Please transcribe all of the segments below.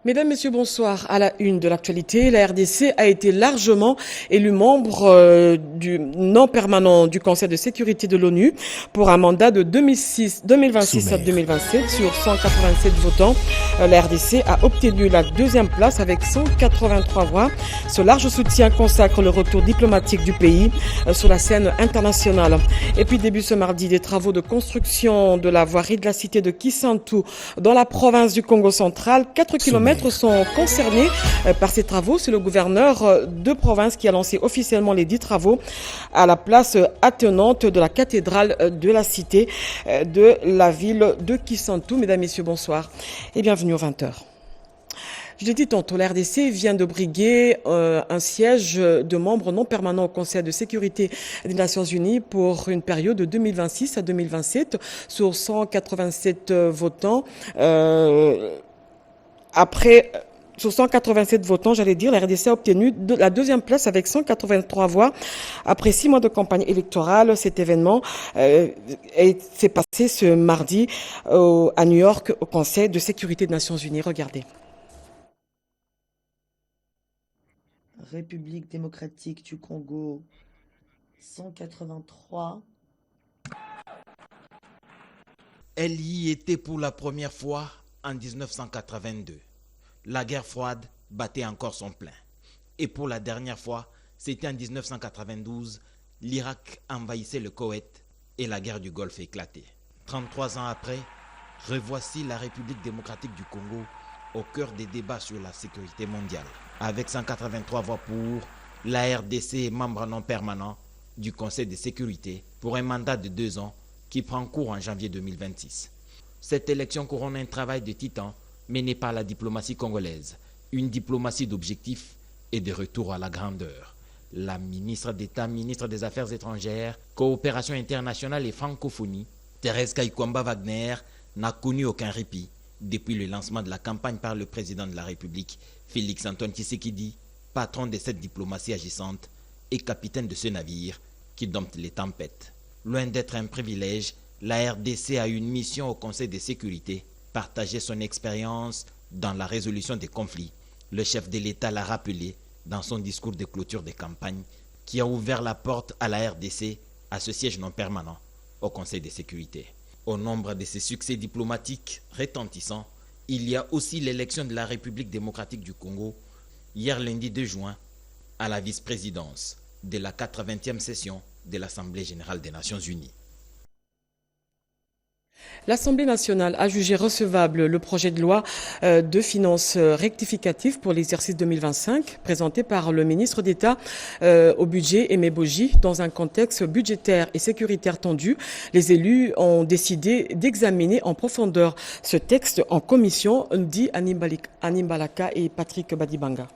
Mesdames, Messieurs, bonsoir. À la une de l'actualité, la RDC a été largement élu membre du non permanent du Conseil de sécurité de l'ONU pour un mandat de 2026 à 2027 sur 187 votants. La RDC a obtenu la deuxième place avec 183 voix. Ce large soutien consacre le retour diplomatique du pays sur la scène internationale. Et puis début ce mardi, des travaux de construction de la voirie de la cité de Kisantu dans la province du Congo central. 4 km sont concernés par ces travaux. C'est le gouverneur de province qui a lancé officiellement les 10 travaux à la place attenante de la cathédrale de la cité de la ville de Kisantu. Mesdames, Messieurs, bonsoir et bienvenue aux 20h. Je l'ai dit tantôt, la RDC vient de briguer un siège de membre non permanent au Conseil de sécurité des Nations Unies pour une période de 2026 à 2027 sur 187 votants. Sur 187 votants, la RDC a obtenu la deuxième place avec 183 voix. Après 6 mois de campagne électorale, cet événement s'est passé ce mardi à New York au Conseil de sécurité des Nations Unies. Regardez. République démocratique du Congo, 183. Elle y était pour la première fois en 1982. La guerre froide battait encore son plein. Et pour la dernière fois, c'était en 1992, l'Irak envahissait le Koweït et la guerre du Golfe éclatait. 33 ans après, revoici la République démocratique du Congo au cœur des débats sur la sécurité mondiale. Avec 183 voix pour, la RDC est membre non permanent du Conseil de sécurité pour un mandat de 2 ans qui prend cours en janvier 2026. Cette élection couronne un travail de titan mené par la diplomatie congolaise, une diplomatie d'objectifs et de retour à la grandeur. La ministre d'État, ministre des Affaires étrangères, coopération internationale et francophonie, Thérèse Kaikwamba Wagner, n'a connu aucun répit depuis le lancement de la campagne par le président de la République, Félix Antoine Tshisekedi, patron de cette diplomatie agissante et capitaine de ce navire qui dompte les tempêtes. Loin d'être un privilège, la RDC a une mission au Conseil de sécurité, partager son expérience dans la résolution des conflits. Le chef de l'État l'a rappelé dans son discours de clôture de campagne qui a ouvert la porte à la RDC à ce siège non permanent au Conseil de sécurité. Au nombre de ses succès diplomatiques retentissants, il y a aussi l'élection de la République démocratique du Congo, hier lundi 2 juin, à la vice-présidence de la 80e session de l'Assemblée générale des Nations unies. L'Assemblée nationale a jugé recevable le projet de loi de finances rectificative pour l'exercice 2025 présenté par le ministre d'État au budget Aimé Boji. Dans un contexte budgétaire et sécuritaire tendu, les élus ont décidé d'examiner en profondeur ce texte en commission, dit Animbalaka et Patrick Badibanga.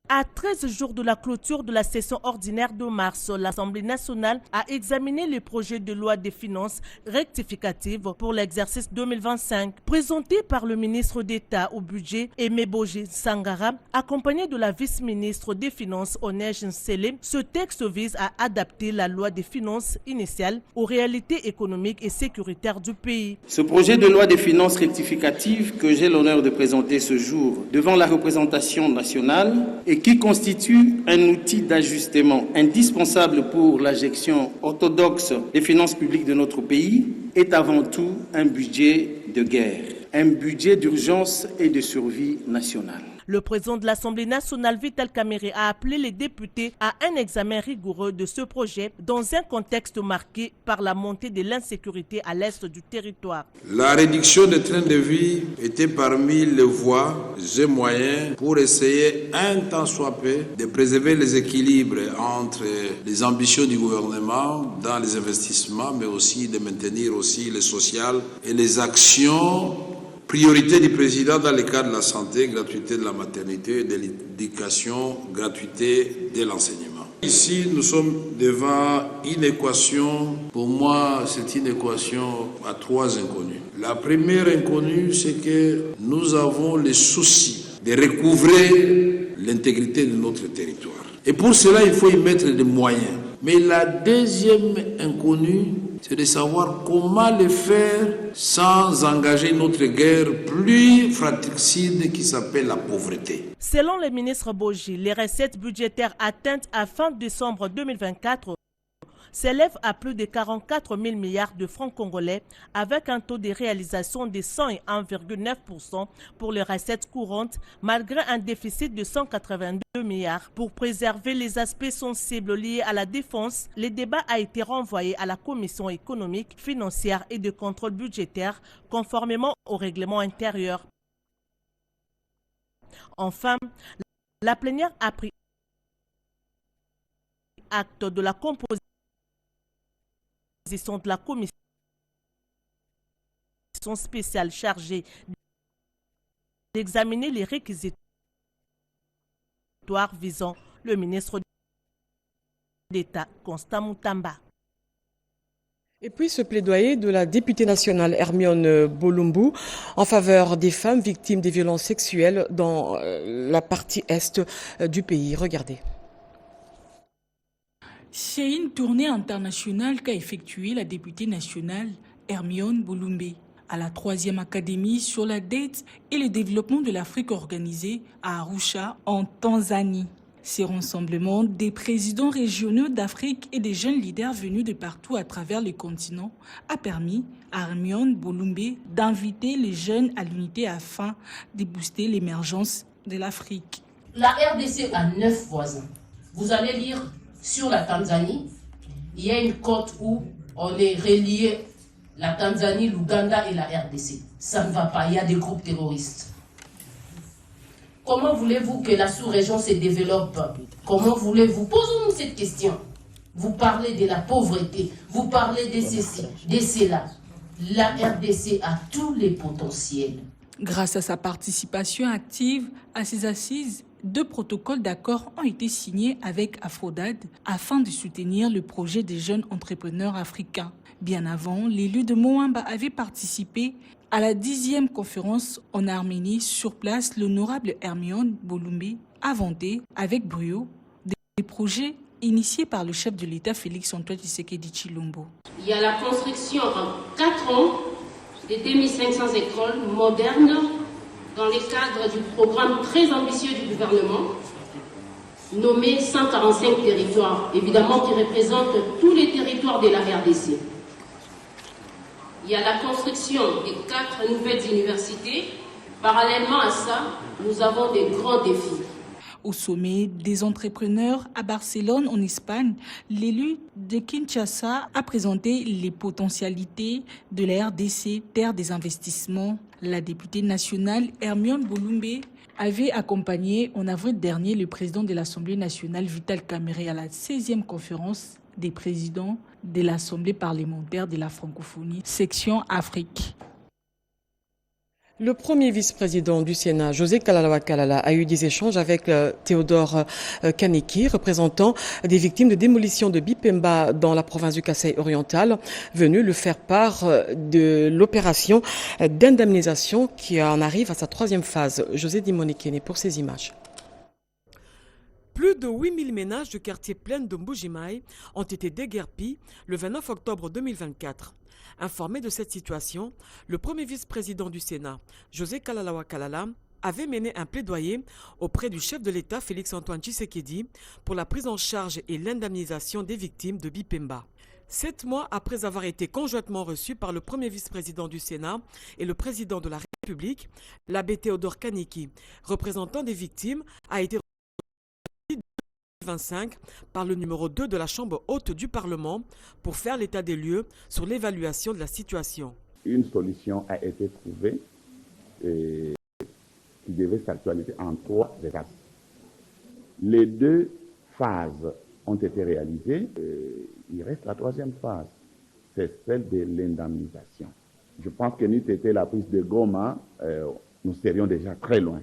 À 13 jours de la clôture de la session ordinaire de mars, l'Assemblée nationale a examiné le projet de loi des finances rectificative pour l'exercice 2025, présenté par le ministre d'État au budget Aimé Boji Sangara, accompagné de la vice-ministre des Finances Onej Nsele. Ce texte vise à adapter la loi des finances initiale aux réalités économiques et sécuritaires du pays. Ce projet de loi des finances rectificative que j'ai l'honneur de présenter ce jour devant la représentation nationale et qui constitue un outil d'ajustement indispensable pour la gestion orthodoxe des finances publiques de notre pays, est avant tout un budget de guerre, un budget d'urgence et de survie nationale. Le président de l'Assemblée nationale, Vital Kamerhe, a appelé les députés à un examen rigoureux de ce projet dans un contexte marqué par la montée de l'insécurité à l'est du territoire. La réduction des trains de vie était parmi les voies et moyens pour essayer un tant soit peu de préserver les équilibres entre les ambitions du gouvernement dans les investissements, mais aussi de maintenir aussi le social et les actions. Priorité du président dans le cadre de la santé, gratuité de la maternité, de l'éducation, gratuité de l'enseignement. Ici, nous sommes devant une équation, pour moi, c'est une équation à 3 inconnues. La première inconnue, c'est que nous avons le souci de recouvrer l'intégrité de notre territoire. Et pour cela, il faut y mettre des moyens. Mais la deuxième inconnue, c'est de savoir comment le faire sans engager notre guerre plus fratricide qui s'appelle la pauvreté. Selon le ministre Boji, les recettes budgétaires atteintes à fin décembre 2024 s'élèvent à plus de 44 000 milliards de francs congolais avec un taux de réalisation de 101,9% pour les recettes courantes malgré un déficit de 182 milliards. Pour préserver les aspects sensibles liés à la défense, le débat a été renvoyé à la Commission économique, financière et de contrôle budgétaire conformément au règlement intérieur. Enfin, la plénière a pris acte de la composition de la commission spéciale chargée d'examiner les réquisitoires visant le ministre d'État Constant Moutamba. Et puis ce plaidoyer de la députée nationale Hermione Bolumbu en faveur des femmes victimes des violences sexuelles dans la partie est du pays. Regardez. C'est une tournée internationale qu'a effectuée la députée nationale Hermione Bolumbu à la 3e Académie sur la dette et le développement de l'Afrique organisée à Arusha, en Tanzanie. Ces rassemblements des présidents régionaux d'Afrique et des jeunes leaders venus de partout à travers le continent a permis à Hermione Bolumbu d'inviter les jeunes à l'unité afin de booster l'émergence de l'Afrique. La RDC a 9 voisins. Vous allez lire sur la Tanzanie, il y a une côte où on est relié, la Tanzanie, l'Ouganda et la RDC. Ça ne va pas, il y a des groupes terroristes. Comment voulez-vous que la sous-région se développe? Comment voulez-vous? Posons-nous cette question. Vous parlez de la pauvreté, vous parlez de ceci, de cela. La RDC a tous les potentiels. Grâce à sa participation active à ces assises, 2 protocoles d'accord ont été signés avec Afrodad afin de soutenir le projet des jeunes entrepreneurs africains. Bien avant, l'élu de Moamba avait participé à la 10e conférence en Arménie. Sur place, l'honorable Hermione Bolumbu a vanté avec brio des projets initiés par le chef de l'État Félix-Antoine Tshisekedi Tshilombo. Il y a la construction en 4 ans de 2500 écoles modernes dans le cadre du programme très ambitieux du gouvernement, nommé 145 territoires, évidemment qui représentent tous les territoires de la RDC. Il y a la construction de 4 nouvelles universités. Parallèlement à ça, nous avons des grands défis. Au sommet des entrepreneurs à Barcelone, en Espagne, l'élu de Kinshasa a présenté les potentialités de la RDC, terre des investissements. La députée nationale Hermione Bolumbu avait accompagné en avril dernier le président de l'Assemblée nationale Vital Kamerhe à la 16e conférence des présidents de l'Assemblée parlementaire de la francophonie, section Afrique. Le premier vice-président du Sénat, José Kalalawa Kalala, a eu des échanges avec Théodore Kaniki, représentant des victimes de démolition de Bipemba dans la province du Kasaï oriental, venu lui faire part de l'opération d'indemnisation qui en arrive à sa 3e phase. José Dimonikene pour ces images. Plus de 8000 ménages du quartier plein de Mbujimaï ont été déguerpis le 29 octobre 2024. Informé de cette situation, le premier vice-président du Sénat, José Kalalawa Kalala, avait mené un plaidoyer auprès du chef de l'État Félix-Antoine Tshisekedi pour la prise en charge et l'indemnisation des victimes de Bipemba. 7 mois après avoir été conjointement reçu par le premier vice-président du Sénat et le président de la République, l'abbé Théodore Kaniki, représentant des victimes, a été 25 par le numéro 2 de la Chambre haute du Parlement pour faire l'état des lieux sur l'évaluation de la situation. Une solution a été trouvée qui devait s'actualiser en 3 étapes. Les 2 phases ont été réalisées. Il reste la 3e phase, c'est celle de l'indemnisation. Je pense que n'eût été la prise de Goma, nous serions déjà très loin.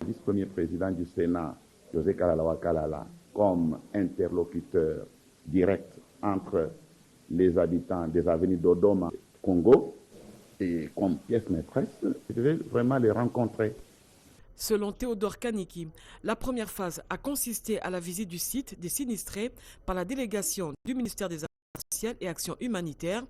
Le vice-premier président du Sénat, José Kalalawa Kalala, comme interlocuteur direct entre les habitants des avenues Dodoma et Congo, et comme pièce maîtresse, je devais vraiment les rencontrer. Selon Théodore Kaniki, la première phase a consisté à la visite du site des sinistrés par la délégation du ministère des Affaires sociale et action humanitaire,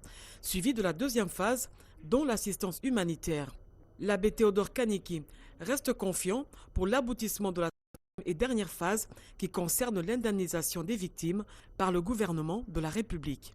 suivie de la deuxième phase, dont l'assistance humanitaire. L'abbé Théodore Kaniki reste confiant pour l'aboutissement de la troisième et dernière phase qui concerne l'indemnisation des victimes par le gouvernement de la République.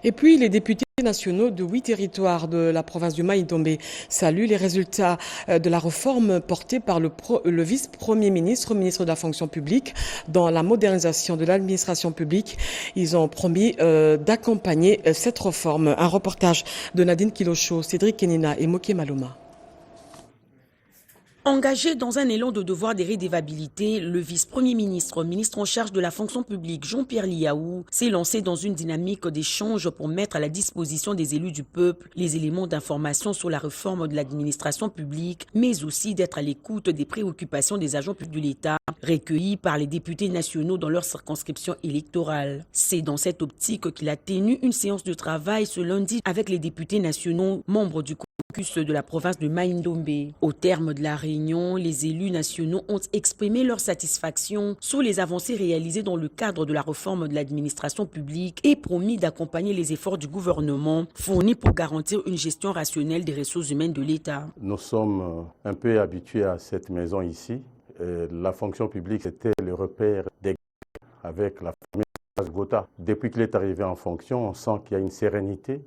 Et puis, les députés nationaux de 8 territoires de la province du Maï-Ndombe saluent les résultats de la réforme portée par le vice-premier ministre, ministre de la fonction publique, dans la modernisation de l'administration publique. Ils ont promis d'accompagner cette réforme. Un reportage de Nadine Kilocho, Cédric Kenina et Moké Maloma. Engagé dans un élan de devoir de rédévabilité, le vice-premier ministre, ministre en charge de la fonction publique, Jean-Pierre Liaou, s'est lancé dans une dynamique d'échange pour mettre à la disposition des élus du peuple les éléments d'information sur la réforme de l'administration publique, mais aussi d'être à l'écoute des préoccupations des agents publics de l'État, recueillis par les députés nationaux dans leur circonscription électorale. C'est dans cette optique qu'il a tenu une séance de travail ce lundi avec les députés nationaux, membres du caucus de la province de Maï-Ndombe. Au terme de la réunion, les élus nationaux ont exprimé leur satisfaction sur les avancées réalisées dans le cadre de la réforme de l'administration publique et promis d'accompagner les efforts du gouvernement fournis pour garantir une gestion rationnelle des ressources humaines de l'État. Nous sommes un peu habitués à cette maison ici. La fonction publique, c'était le repère des avec la fameuse Gotha. Depuis qu'il est arrivé en fonction, on sent qu'il y a une sérénité.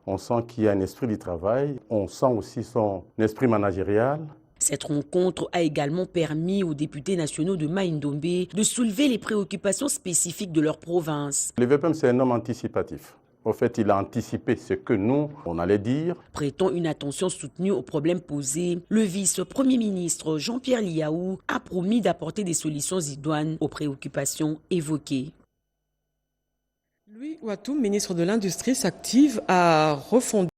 On sent qu'il y a un esprit du travail, on sent aussi son esprit managérial. Cette rencontre a également permis aux députés nationaux de Maï-Ndombe de soulever les préoccupations spécifiques de leur province. Le VPM, c'est un homme anticipatif. Au fait, il a anticipé ce que nous, on allait dire. Prêtant une attention soutenue aux problèmes posés, le vice-premier ministre Jean-Pierre Liaou a promis d'apporter des solutions idoines aux préoccupations évoquées. Louis Ouattoum, ministre de l'Industrie, s'active à refonder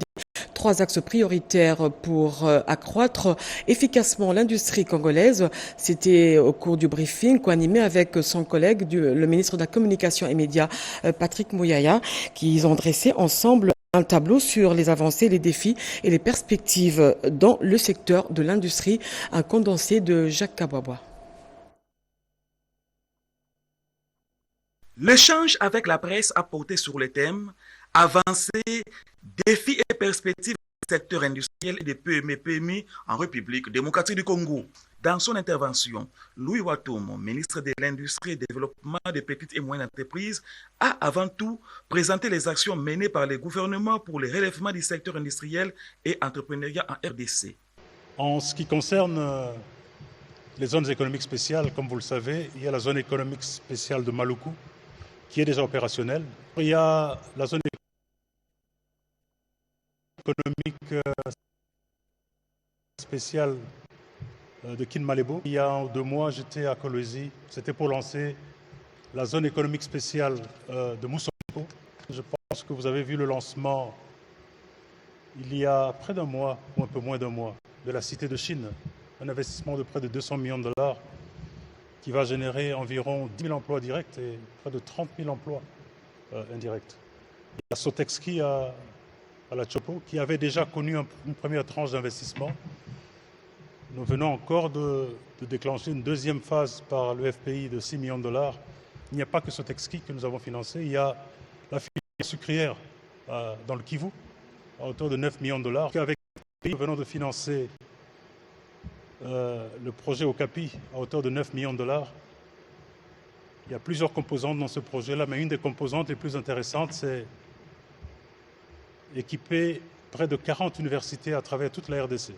3 axes prioritaires pour accroître efficacement l'industrie congolaise. C'était au cours du briefing co-animé avec son collègue, le ministre de la Communication et Médias, Patrick Mouyaya, qui ont dressé ensemble un tableau sur les avancées, les défis et les perspectives dans le secteur de l'industrie. Un condensé de Jacques Kabwabwa. L'échange avec la presse a porté sur le thème « Avancées, défis et perspectives du secteur industriel et des PME en République démocratique du Congo ». Dans son intervention, Louis Ouattoum, ministre de l'Industrie et du Développement des petites et moyennes entreprises, a avant tout présenté les actions menées par le gouvernement pour le relèvement du secteur industriel et entrepreneurial en RDC. En ce qui concerne les zones économiques spéciales, comme vous le savez, il y a la zone économique spéciale de Maluku, qui est déjà opérationnelle. Il y a la zone économique spéciale de Kinmalebo. Il y a 2 mois, j'étais à Kolwezi. C'était pour lancer la zone économique spéciale de Moussonko. Je pense que vous avez vu le lancement il y a près d'un mois, ou un peu moins d'un mois, de la Cité de Chine. Un investissement de près de 200 millions de dollars qui va générer environ 10 000 emplois directs et près de 30 000 emplois indirects. Il y a Sotexki à la Chopo qui avait déjà connu une première tranche d'investissement. Nous venons encore de déclencher une deuxième phase par le FPI de 6 millions de dollars. Il n'y a pas que Sotexki que nous avons financé, il y a la filière sucrière dans le Kivu à hauteur de 9 millions de dollars. Avec le FPI, nous venons de financer le projet Okapi à hauteur de 9 millions de dollars. Il y a plusieurs composantes dans ce projet-là, mais une des composantes les plus intéressantes, c'est équiper près de 40 universités à travers toute la RDC.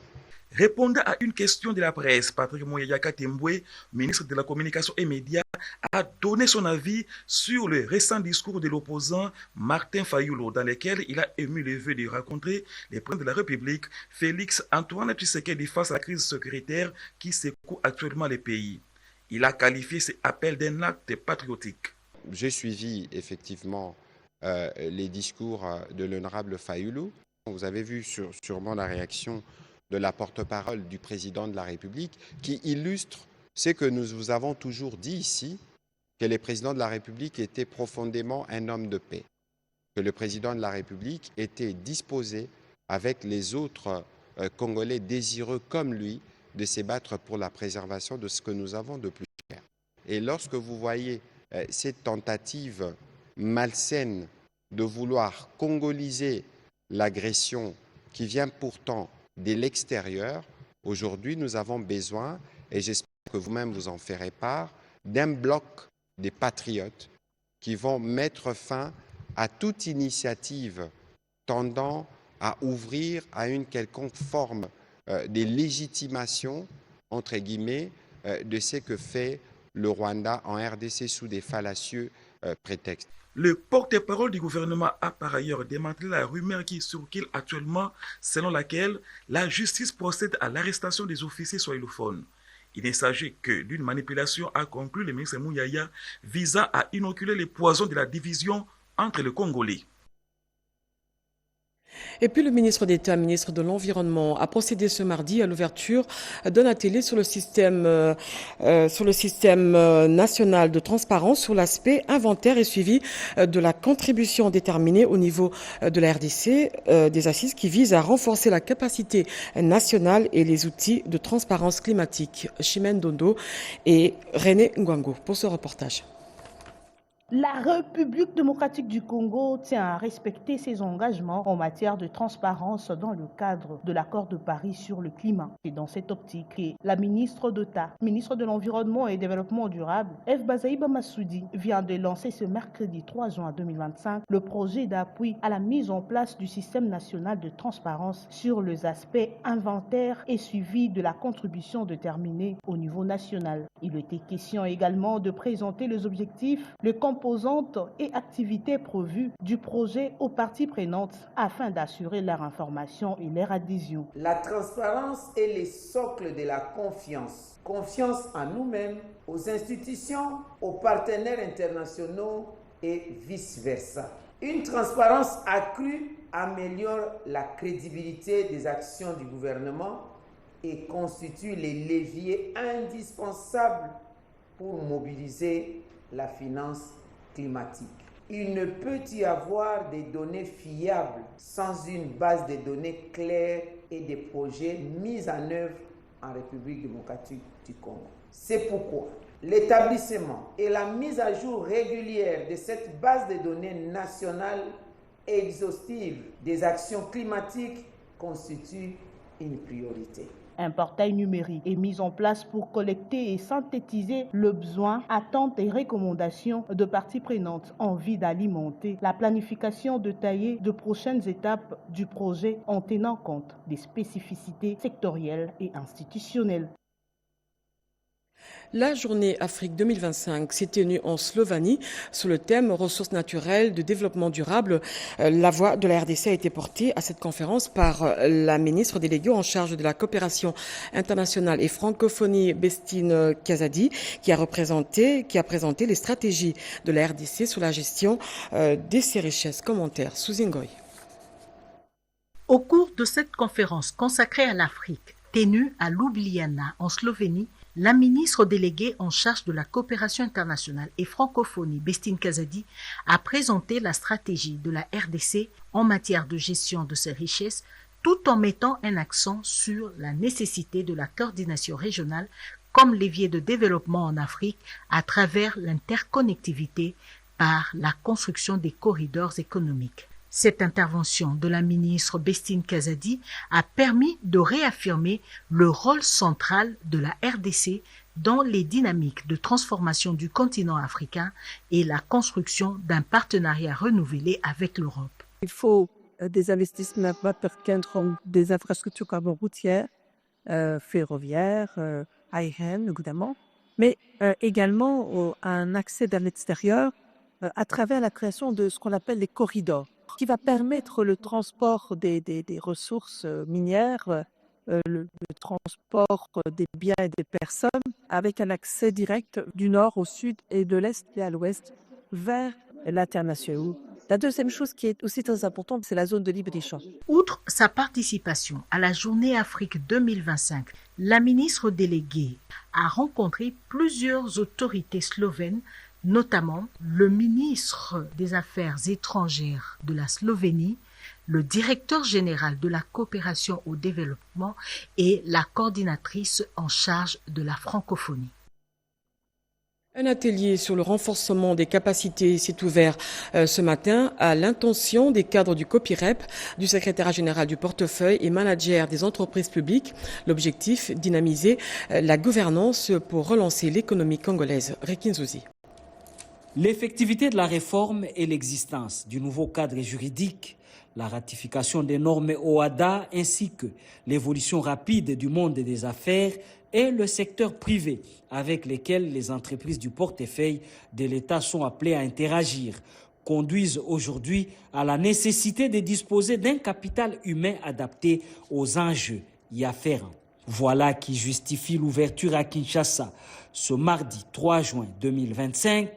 Répondant à une question de la presse, Patrick Mouyaya Katembwe, ministre de la Communication et Médias, a donné son avis sur le récent discours de l'opposant Martin Fayulu, dans lequel il a émis le vœu de rencontrer le président de la République, Félix Antoine Tshisekedi, face à la crise sécuritaire qui secoue actuellement le pays. Il a qualifié ces appels d'un acte patriotique. J'ai suivi effectivement les discours de l'honorable Fayulu. Vous avez vu sûrement la réaction de la porte-parole du président de la République qui illustre ce que nous vous avons toujours dit ici, que le président de la République était profondément un homme de paix, que le président de la République était disposé avec les autres Congolais désireux comme lui de se battre pour la préservation de ce que nous avons de plus cher. Et lorsque vous voyez cette tentative malsaine de vouloir congoliser l'agression qui vient pourtant de l'extérieur, aujourd'hui nous avons besoin, et j'espère que vous-même vous en ferez part, d'un bloc des patriotes qui vont mettre fin à toute initiative tendant à ouvrir à une quelconque forme de légitimation, entre guillemets, de ce que fait le Rwanda en RDC sous des fallacieux prétextes. Le porte-parole du gouvernement a par ailleurs démantelé la rumeur qui circule actuellement selon laquelle la justice procède à l'arrestation des officiers swahilophones. Il ne s'agit que d'une manipulation, a conclu le ministre Mouyaya, visant à inoculer les poisons de la division entre les Congolais. Et puis le ministre d'État, ministre de l'Environnement, a procédé ce mardi à l'ouverture d'un atelier sur le système national de transparence sur l'aspect inventaire et suivi de la contribution déterminée au niveau de la RDC, des assises qui visent à renforcer la capacité nationale et les outils de transparence climatique. Chimène Dondo et René Ngwango pour ce reportage. La République démocratique du Congo tient à respecter ses engagements en matière de transparence dans le cadre de l'accord de Paris sur le climat. Et dans cette optique, la ministre d'État, ministre de l'Environnement et Développement durable, F. Bazaïba Massoudi, vient de lancer ce mercredi 3 juin 2025 le projet d'appui à la mise en place du système national de transparence sur les aspects inventaire et suivi de la contribution déterminée au niveau national. Il était question également de présenter les objectifs, les composantes et activités prévues du projet aux parties prenantes afin d'assurer leur information et leur adhésion. La transparence est le socle de la confiance. Confiance en nous-mêmes, aux institutions, aux partenaires internationaux et vice-versa. Une transparence accrue améliore la crédibilité des actions du gouvernement et constitue les leviers indispensables pour mobiliser la finance climatique. Il ne peut y avoir des données fiables sans une base de données claire et des projets mis en œuvre en République démocratique du Congo. C'est pourquoi l'établissement et la mise à jour régulière de cette base de données nationale exhaustive des actions climatiques constitue une priorité. Un portail numérique est mis en place pour collecter et synthétiser le besoin, attentes et recommandations de parties prenantes en vue d'alimenter la planification détaillée de prochaines étapes du projet en tenant compte des spécificités sectorielles et institutionnelles. La journée Afrique 2025 s'est tenue en Slovénie sous le thème ressources naturelles de développement durable. La voix de la RDC a été portée à cette conférence par la ministre déléguée en charge de la coopération internationale et francophonie, Bestine Kazadi, qui a présenté les stratégies de la RDC sur la gestion de ses richesses. Commentaire Suzingoy. Au cours de cette conférence consacrée à l'Afrique, tenue à Ljubljana en Slovénie, la ministre déléguée en charge de la coopération internationale et francophonie, Bestine Kazadi, a présenté la stratégie de la RDC en matière de gestion de ses richesses, tout en mettant un accent sur la nécessité de la coordination régionale comme levier de développement en Afrique à travers l'interconnectivité par la construction des corridors économiques. Cette intervention de la ministre Bestine Kazadi a permis de réaffirmer le rôle central de la RDC dans les dynamiques de transformation du continent africain et la construction d'un partenariat renouvelé avec l'Europe. Il faut des investissements importants, des infrastructures comme routières, ferroviaires, aériennes évidemment, mais également un accès vers l'extérieur à travers la création de ce qu'on appelle les corridors, qui va permettre le transport des ressources minières, le transport des biens et des personnes, avec un accès direct du nord au sud et de l'est et à l'ouest vers l'international. La deuxième chose qui est aussi très importante, c'est la zone de libre-échange. Outre sa participation à la journée Afrique 2025, la ministre déléguée a rencontré plusieurs autorités slovènes, notamment le ministre des Affaires étrangères de la Slovénie, le directeur général de la coopération au développement et la coordinatrice en charge de la francophonie. Un atelier sur le renforcement des capacités s'est ouvert ce matin à l'intention des cadres du COPIREP, du secrétaire général du portefeuille et manager des entreprises publiques. L'objectif, dynamiser la gouvernance pour relancer l'économie congolaise. Rekin Zouzi. L'effectivité de la réforme et l'existence du nouveau cadre juridique, la ratification des normes OHADA ainsi que l'évolution rapide du monde des affaires et le secteur privé avec lesquels les entreprises du portefeuille de l'État sont appelées à interagir conduisent aujourd'hui à la nécessité de disposer d'un capital humain adapté aux enjeux y afférents. Voilà qui justifie l'ouverture à Kinshasa ce mardi 3 juin 2025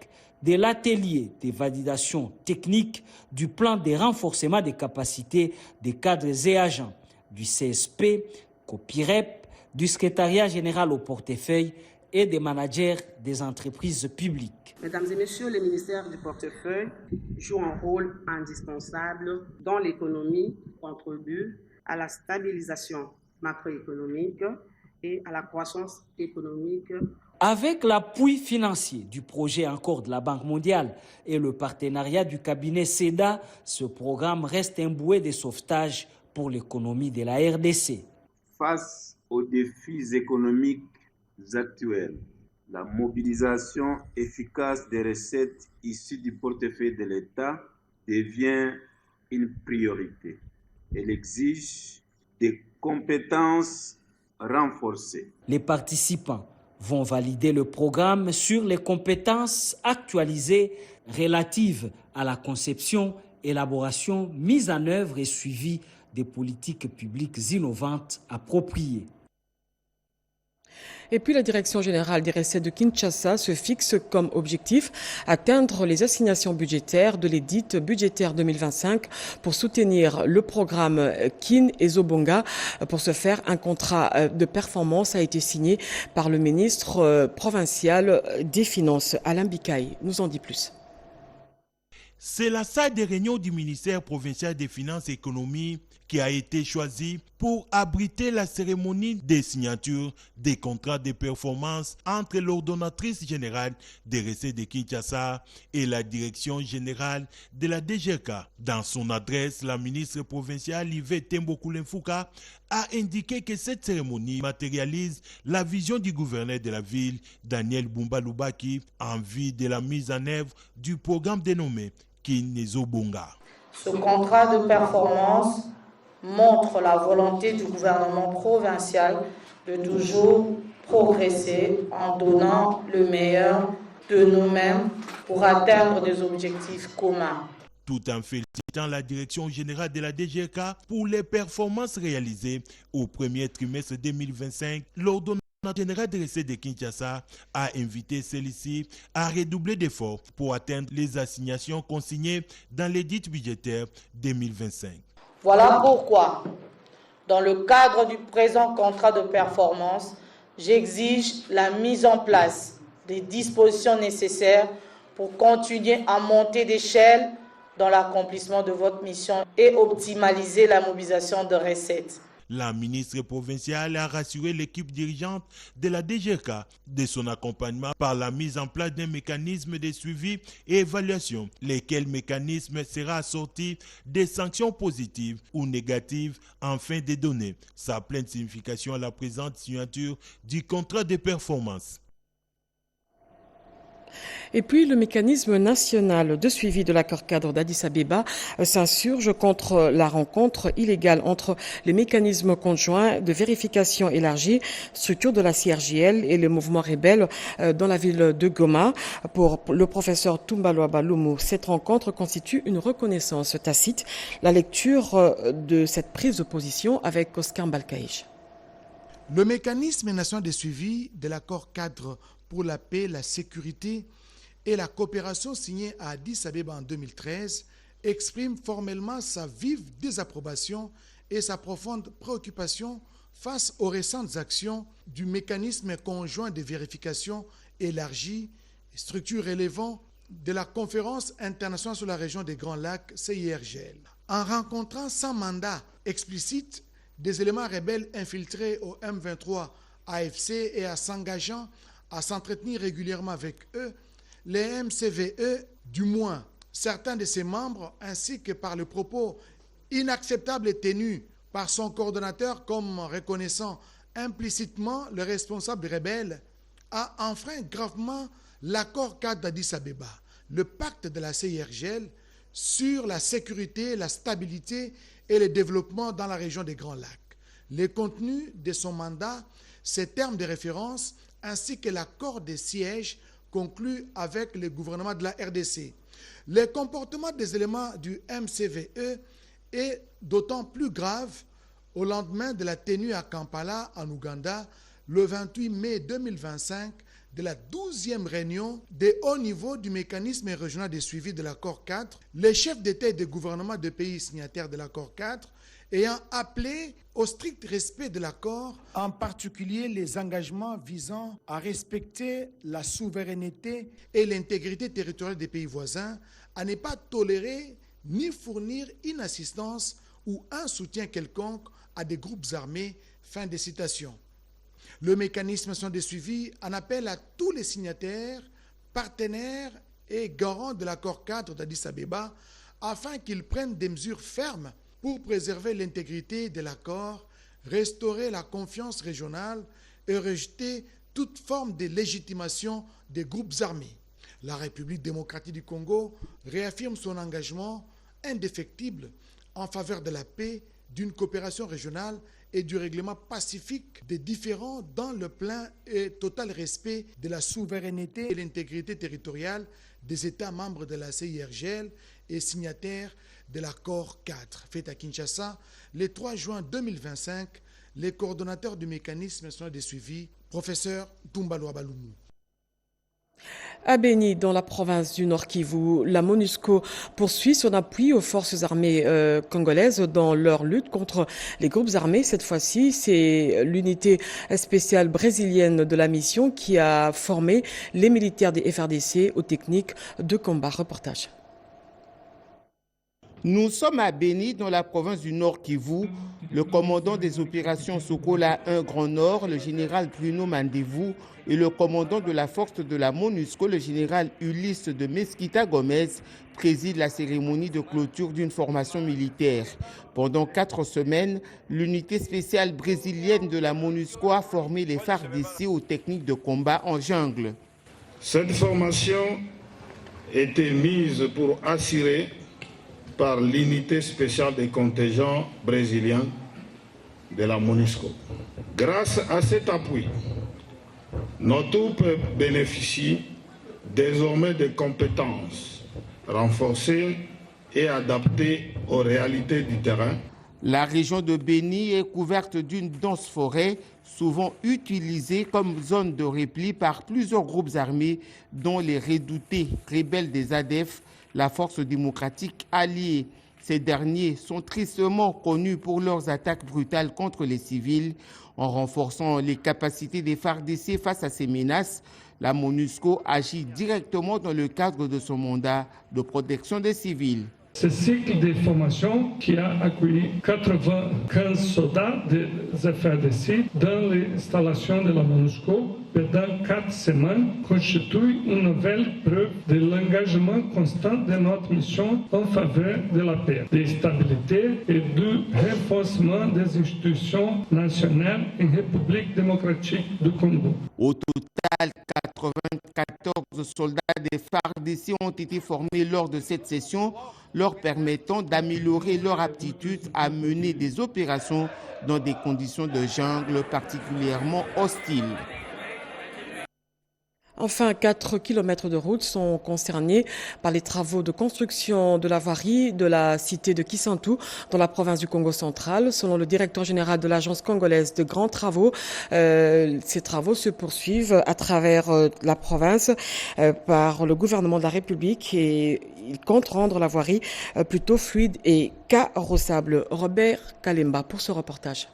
de l'atelier de validation technique du plan de renforcement des capacités des cadres et agents du CSP, COPIREP, du secrétariat général au portefeuille et des managers des entreprises publiques. Mesdames et messieurs, le ministère du portefeuille joue un rôle indispensable dans l'économie, contribue à la stabilisation macroéconomique et à la croissance économique. Avec l'appui financier du projet encore de la Banque mondiale et le partenariat du cabinet SEDA, ce programme reste un bouée de sauvetage pour l'économie de la RDC. Face aux défis économiques actuels, la mobilisation efficace des recettes issues du portefeuille de l'État devient une priorité. Elle exige des compétences renforcées. Les participants vont valider le programme sur les compétences actualisées relatives à la conception, élaboration, mise en œuvre et suivi des politiques publiques innovantes appropriées. Et puis la Direction générale des recettes de Kinshasa se fixe comme objectif atteindre les assignations budgétaires de l'édit budgétaire 2025 pour soutenir le programme Kin et Zobonga. Pour ce faire, un contrat de performance a été signé par le ministre provincial des Finances, Alain Bikaï. Nous en dit plus. C'est la salle des réunions du ministère provincial des Finances et Économie qui a été choisie pour abriter la cérémonie des signatures des contrats de performance entre l'ordonnatrice générale des recettes de Kinshasa et la direction générale de la DGK. Dans son adresse, la ministre provinciale Yvette Tembokoulin-Fouka a indiqué que cette cérémonie matérialise la vision du gouverneur de la ville, Daniel Bumba Lubaki, en vue de la mise en œuvre du programme dénommé Kin et Zobonga. Ce contrat de performance montre la volonté du gouvernement provincial de toujours progresser en donnant le meilleur de nous-mêmes pour atteindre des objectifs communs. Tout en félicitant la direction générale de la DGK pour les performances réalisées au premier trimestre 2025, l'ordonnateur général des recettes de Kinshasa a invité celle-ci à redoubler d'efforts pour atteindre les assignations consignées dans l'édit budgétaire 2025. Voilà pourquoi, dans le cadre du présent contrat de performance, j'exige la mise en place des dispositions nécessaires pour continuer à monter d'échelle dans l'accomplissement de votre mission et optimaliser la mobilisation de recettes. La ministre provinciale a rassuré l'équipe dirigeante de la DGK de son accompagnement par la mise en place d'un mécanisme de suivi et évaluation, lequel mécanisme sera assorti des sanctions positives ou négatives afin de donner sa pleine signification à la présente signature du contrat de performance. Et puis, le mécanisme national de suivi de l'accord cadre d'Addis Abeba s'insurge contre la rencontre illégale entre les mécanismes conjoints de vérification élargie, structure de la CRGL et les mouvements rebelles dans la ville de Goma. Pour le professeur Tumbaloa Balumu, cette rencontre constitue une reconnaissance tacite. La lecture de cette prise de position avec Oscar Balkaïch. Le mécanisme national de suivi de l'accord cadre pour la paix, la sécurité et la coopération signé à Addis Abeba en 2013 exprime formellement sa vive désapprobation et sa profonde préoccupation face aux récentes actions du mécanisme conjoint de vérification élargie, structure relevant de la Conférence internationale sur la région des Grands Lacs, CIRGL. En rencontrant sans mandat explicite des éléments rebelles infiltrés au M23 AFC et en s'engageant à s'entretenir régulièrement avec eux, les MCVE, du moins certains de ses membres, ainsi que par le propos inacceptable tenu par son coordonnateur comme reconnaissant implicitement le responsable rebelle, a enfreint gravement l'accord cadre d'Addis Abeba, le pacte de la CIRGL sur la sécurité, la stabilité et le développement dans la région des Grands Lacs. Les contenus de son mandat, ses termes de référence, ainsi que l'accord de siège conclu avec le gouvernement de la RDC. Le comportement des éléments du MCVE est d'autant plus grave au lendemain de la tenue à Kampala, en Ouganda, le 28 mai 2025, de la 12e réunion des hauts niveaux du mécanisme régional de suivi de l'accord 4, les chefs d'État et de gouvernement de pays signataires de l'accord 4 ayant appelé au strict respect de l'accord, en particulier les engagements visant à respecter la souveraineté et l'intégrité territoriale des pays voisins, à ne pas tolérer ni fournir une assistance ou un soutien quelconque à des groupes armés. Fin de citation. Le mécanisme de suivi en appelle à tous les signataires, partenaires et garants de l'accord cadre d'Addis Abeba afin qu'ils prennent des mesures fermes pour préserver l'intégrité de l'accord, restaurer la confiance régionale et rejeter toute forme de légitimation des groupes armés. La République démocratique du Congo réaffirme son engagement indéfectible en faveur de la paix, d'une coopération régionale et du règlement pacifique des différends dans le plein et total respect de la souveraineté et l'intégrité territoriale des États membres de la CIRGL et signataires de l'accord 4. Fait à Kinshasa, le 3 juin 2025, les coordonnateurs du mécanisme national de suivi, professeur Toumbalo Abaloumou. À Beni, dans la province du Nord Kivu, la MONUSCO poursuit son appui aux forces armées congolaises dans leur lutte contre les groupes armés. Cette fois-ci, c'est l'unité spéciale brésilienne de la mission qui a formé les militaires des FRDC aux techniques de combat. Reportage. Nous sommes à Beni, dans la province du Nord Kivu. Le commandant des opérations Sokola 1 Grand Nord, le général Bruno Mandevou, et le commandant de la force de la MONUSCO, le général Ulysse de Mesquita Gomez, président la cérémonie de clôture d'une formation militaire. Pendant 4 semaines, l'unité spéciale brésilienne de la MONUSCO a formé les FARDC aux techniques de combat en jungle. Cette formation était mise pour assurer par l'unité spéciale des contingents brésiliens de la MONUSCO. Grâce à cet appui, nos troupes bénéficient désormais de compétences renforcées et adaptées aux réalités du terrain. La région de Beni est couverte d'une dense forêt, souvent utilisée comme zone de repli par plusieurs groupes armés, dont les redoutés rebelles des ADF, la force démocratique alliée. Ces derniers sont tristement connus pour leurs attaques brutales contre les civils. En renforçant les capacités des FARDC face à ces menaces, la MONUSCO agit directement dans le cadre de son mandat de protection des civils. Ce cycle de formation qui a accueilli 95 soldats des FARDC dans l'installation de la MONUSCO pendant 4 semaines constitue une nouvelle preuve de l'engagement constant de notre mission en faveur de la paix, de la stabilité et du renforcement des institutions nationales en République démocratique du Congo. Au total, 94 soldats des FARDC ont été formés lors de cette session, leur permettant d'améliorer leur aptitude à mener des opérations dans des conditions de jungle particulièrement hostiles. Enfin, 4 kilomètres de route sont concernés par les travaux de construction de la voirie de la cité de Kisantu dans la province du Congo central. Selon le directeur général de l'agence congolaise de grands travaux, ces travaux se poursuivent à travers la province par le gouvernement de la République et il compte rendre la voirie plutôt fluide et carrossable. Robert Kalemba pour ce reportage.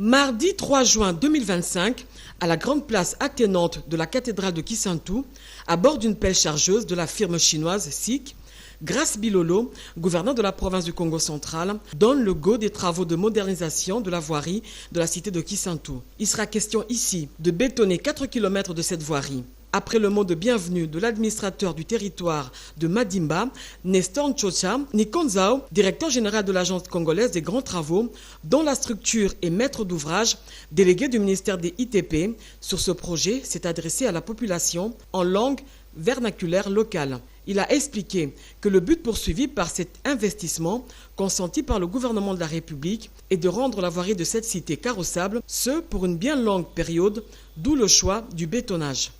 Mardi 3 juin 2025, à la grande place attenante de la cathédrale de Kisantu, à bord d'une pelle chargeuse de la firme chinoise SICK, Grace Bilolo, gouverneur de la province du Congo central, donne le go des travaux de modernisation de la voirie de la cité de Kisantu. Il sera question ici de bétonner 4 km de cette voirie. Après le mot de bienvenue de l'administrateur du territoire de Madimba, Nestor Nchocha Nikonzao, directeur général de l'Agence congolaise des grands travaux, dont la structure est maître d'ouvrage, délégué du ministère des ITP, sur ce projet s'est adressé à la population en langue vernaculaire locale. Il a expliqué que le but poursuivi par cet investissement, consenti par le gouvernement de la République, est de rendre la voirie de cette cité carrossable, ce pour une bien longue période, d'où le choix du bétonnage.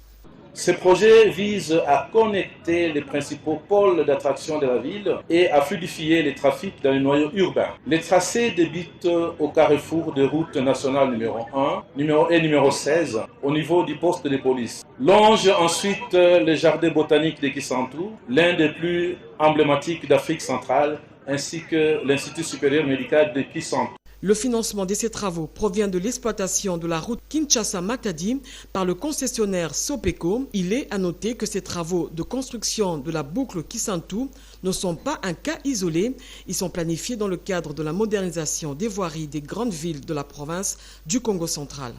Ce projet vise à connecter les principaux pôles d'attraction de la ville et à fluidifier les trafics dans les noyaux urbains. Les tracés débutent au carrefour de route nationale numéro 1 et numéro 16 au niveau du poste de police. Longe ensuite le jardin botanique de Kisantu, l'un des plus emblématiques d'Afrique centrale, ainsi que l'Institut supérieur médical de Kisantu. Le financement de ces travaux provient de l'exploitation de la route Kinshasa-Matadi par le concessionnaire Sopeco. Il est à noter que ces travaux de construction de la boucle Kisantu ne sont pas un cas isolé. Ils sont planifiés dans le cadre de la modernisation des voiries des grandes villes de la province du Congo central.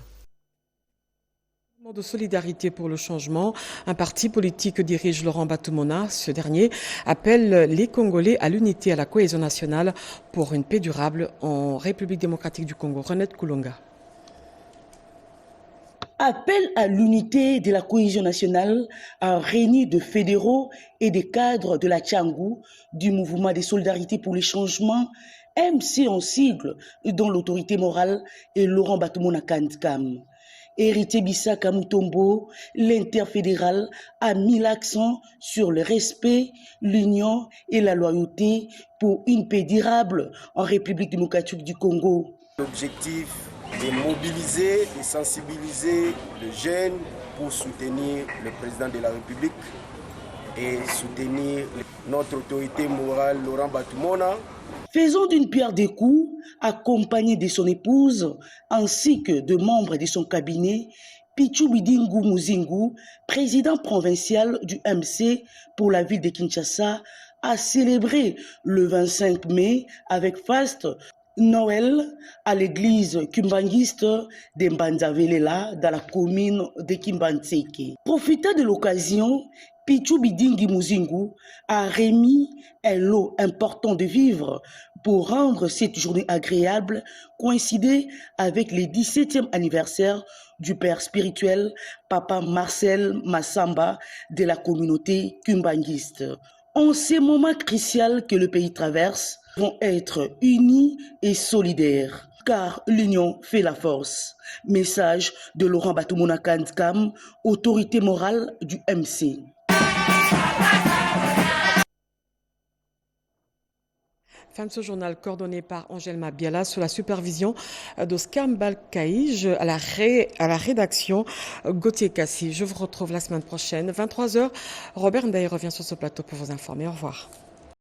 De solidarité pour le changement, un parti politique dirige Laurent Batumona. Ce dernier appelle les Congolais à l'unité et à la cohésion nationale pour une paix durable en République démocratique du Congo. Renette Koulonga. Appel à l'unité et de la cohésion nationale à un réuni de fédéraux et des cadres de la Tchangou du mouvement de solidarité pour le changement, MC en sigle, dont l'autorité morale est Laurent Batumona Kandkam. Héritier Bissaka Mutombo, l'interfédéral a mis l'accent sur le respect, l'union et la loyauté pour une paix durable en République démocratique du Congo. L'objectif est de mobiliser, de sensibiliser les jeunes pour soutenir le président de la République et soutenir notre autorité morale Laurent Batumona. Faisant d'une pierre deux coups, accompagné de son épouse ainsi que de membres de son cabinet, Pichu Bidingu Muzingu, président provincial du MC pour la ville de Kinshasa, a célébré le 25 mai avec faste Noël à l'église kimbanguiste de Mbanzavelela dans la commune de Kimbantseke. Profitant de l'occasion, Pichu Bidingi Muzingu a remis un lot important de vivres pour rendre cette journée agréable, coïncider avec le 17e anniversaire du père spirituel Papa Marcel Massamba de la communauté kimbanguiste. En ces moments cruciaux que le pays traverse, vont être unis et solidaires, car l'union fait la force. Message de Laurent Batumona Kandkam, autorité morale du MC. Fin de ce journal coordonné par Angèle Mabiala sous la supervision d'Oscar Mbalkaïj à la rédaction Gauthier Cassi. Je vous retrouve la semaine prochaine, 23h. Robert Ndaye revient sur ce plateau pour vous informer. Au revoir.